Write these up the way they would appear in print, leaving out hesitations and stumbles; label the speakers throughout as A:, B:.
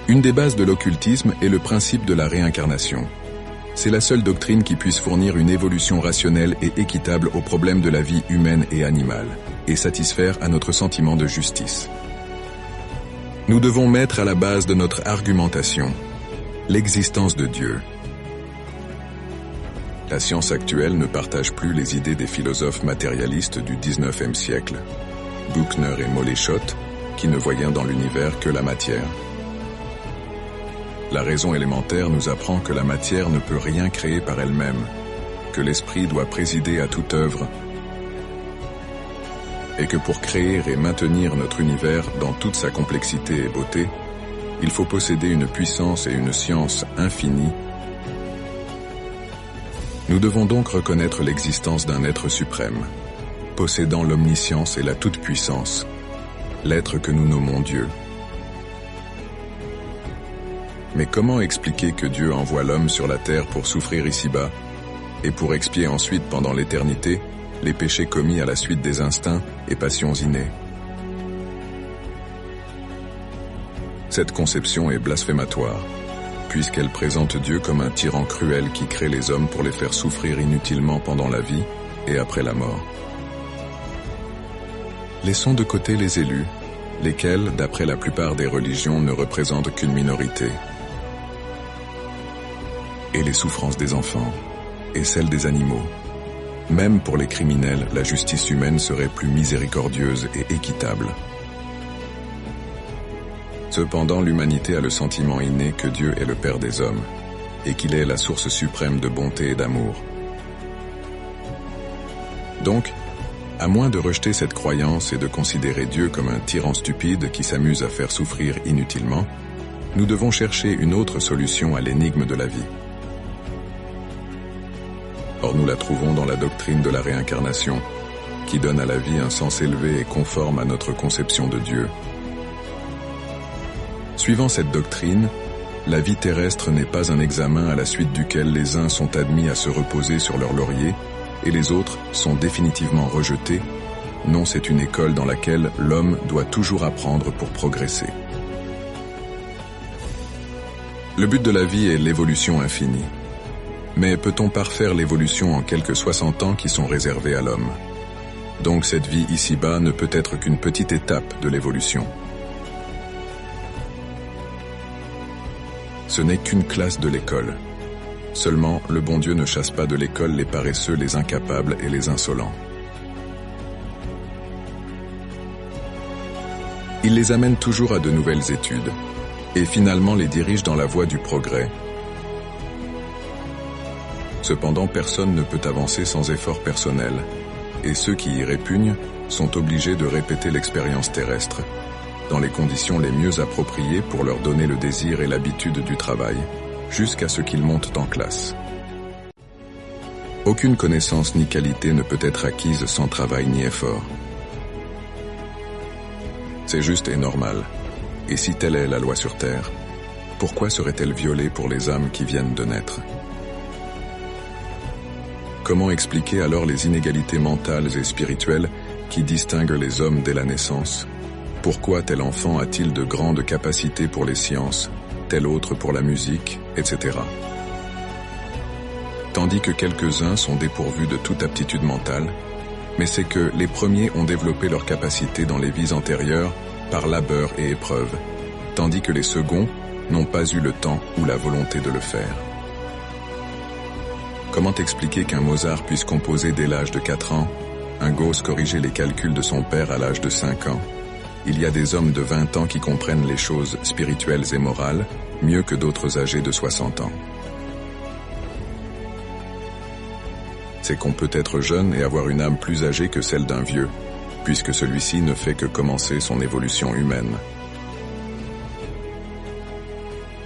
A: Une des bases de l'occultisme est le principe de la réincarnation. C'est la seule doctrine qui puisse fournir une évolution rationnelle et équitable aux problèmes de la vie humaine et animale, et satisfaire à notre sentiment de justice. Nous devons mettre à la base de notre argumentation l'existence de Dieu. La science actuelle ne partage plus les idées des philosophes matérialistes du XIXe siècle, Buchner et Moleschott, qui ne voyaient dans l'univers que la matière. La raison élémentaire nous apprend que la matière ne peut rien créer par elle-même, que l'esprit doit présider à toute œuvre, et que pour créer et maintenir notre univers dans toute sa complexité et beauté, il faut posséder une puissance et une science infinies. Nous devons donc reconnaître l'existence d'un être suprême, possédant l'omniscience et la toute-puissance, l'être que nous nommons Dieu. Mais comment expliquer que Dieu envoie l'homme sur la terre pour souffrir ici-bas, et pour expier ensuite pendant l'éternité les péchés commis à la suite des instincts et passions innées? Cette conception est blasphématoire, puisqu'elle présente Dieu comme un tyran cruel qui crée les hommes pour les faire souffrir inutilement pendant la vie et après la mort. Laissons de côté les élus, lesquels, d'après la plupart des religions, ne représentent qu'une minorité, et les souffrances des enfants, et celles des animaux. Même pour les criminels, la justice humaine serait plus miséricordieuse et équitable. Cependant, l'humanité a le sentiment inné que Dieu est le Père des hommes, et qu'il est la source suprême de bonté et d'amour. Donc, à moins de rejeter cette croyance et de considérer Dieu comme un tyran stupide qui s'amuse à faire souffrir inutilement, nous devons chercher une autre solution à l'énigme de la vie. Or, nous la trouvons dans la doctrine de la réincarnation, qui donne à la vie un sens élevé et conforme à notre conception de Dieu. Suivant cette doctrine, la vie terrestre n'est pas un examen à la suite duquel les uns sont admis à se reposer sur leur laurier et les autres sont définitivement rejetés. Non, c'est une école dans laquelle l'homme doit toujours apprendre pour progresser. Le but de la vie est l'évolution infinie. Mais peut-on parfaire l'évolution en quelques 60 ans qui sont réservés à l'homme? Donc cette vie ici-bas ne peut être qu'une petite étape de l'évolution. Ce n'est qu'une classe de l'école. Seulement, le bon Dieu ne chasse pas de l'école les paresseux, les incapables et les insolents. Il les amène toujours à de nouvelles études, et finalement les dirige dans la voie du progrès. Cependant, personne ne peut avancer sans effort personnel, et ceux qui y répugnent sont obligés de répéter l'expérience terrestre, dans les conditions les mieux appropriées pour leur donner le désir et l'habitude du travail, jusqu'à ce qu'ils montent en classe. Aucune connaissance ni qualité ne peut être acquise sans travail ni effort. C'est juste et normal. Et si telle est la loi sur Terre, pourquoi serait-elle violée pour les âmes qui viennent de naître? Comment expliquer alors les inégalités mentales et spirituelles qui distinguent les hommes dès la naissance? Pourquoi tel enfant a-t-il de grandes capacités pour les sciences, tel autre pour la musique, etc. Tandis que quelques-uns sont dépourvus de toute aptitude mentale, mais c'est que les premiers ont développé leurs capacités dans les vies antérieures par labeur et épreuve, tandis que les seconds n'ont pas eu le temps ou la volonté de le faire. Comment expliquer qu'un Mozart puisse composer dès l'âge de 4 ans, un Gauss corriger les calculs de son père à l'âge de 5 ans? Il y a des hommes de 20 ans qui comprennent les choses spirituelles et morales mieux que d'autres âgés de 60 ans. C'est qu'on peut être jeune et avoir une âme plus âgée que celle d'un vieux, puisque celui-ci ne fait que commencer son évolution humaine.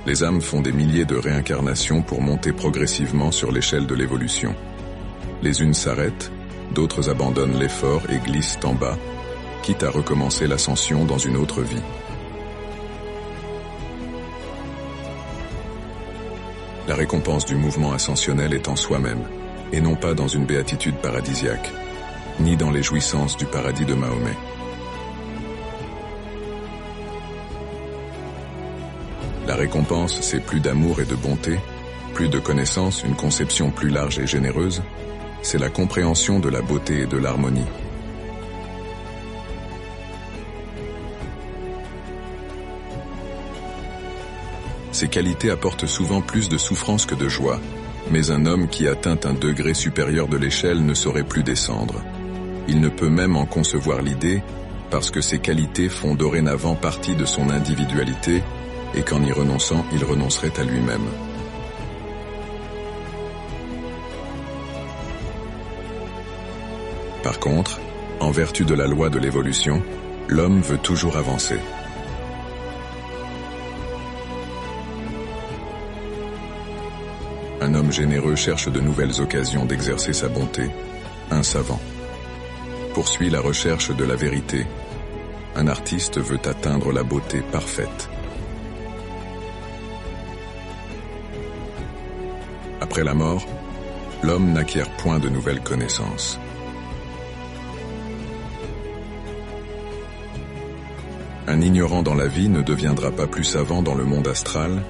A: Les âmes font des milliers de réincarnations pour monter progressivement sur l'échelle de l'évolution. Les unes s'arrêtent, d'autres abandonnent l'effort et glissent en bas, quitte à recommencer l'ascension dans une autre vie. La récompense du mouvement ascensionnel est en soi-même, et non pas dans une béatitude paradisiaque, ni dans les jouissances du paradis de Mahomet. La récompense, c'est plus d'amour et de bonté, plus de connaissances, une conception plus large et généreuse. C'est la compréhension de la beauté et de l'harmonie. Ces qualités apportent souvent plus de souffrance que de joie, mais un homme qui atteint un degré supérieur de l'échelle ne saurait plus descendre. Il ne peut même en concevoir l'idée, parce que ces qualités font dorénavant partie de son individualité, et qu'en y renonçant, il renoncerait à lui-même. Par contre, en vertu de la loi de l'évolution, l'homme veut toujours avancer. Un homme généreux cherche de nouvelles occasions d'exercer sa bonté. Un savant poursuit la recherche de la vérité. Un artiste veut atteindre la beauté parfaite. Après la mort, l'homme n'acquiert point de nouvelles connaissances. Un ignorant dans la vie ne deviendra pas plus savant dans le monde astral,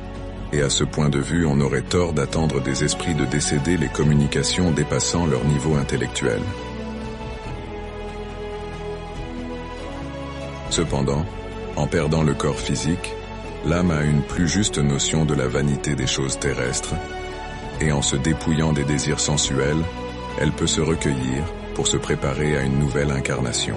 A: et à ce point de vue, on aurait tort d'attendre des esprits de décédés les communications dépassant leur niveau intellectuel. Cependant, en perdant le corps physique, l'âme a une plus juste notion de la vanité des choses terrestres, et en se dépouillant des désirs sensuels, elle peut se recueillir pour se préparer à une nouvelle incarnation.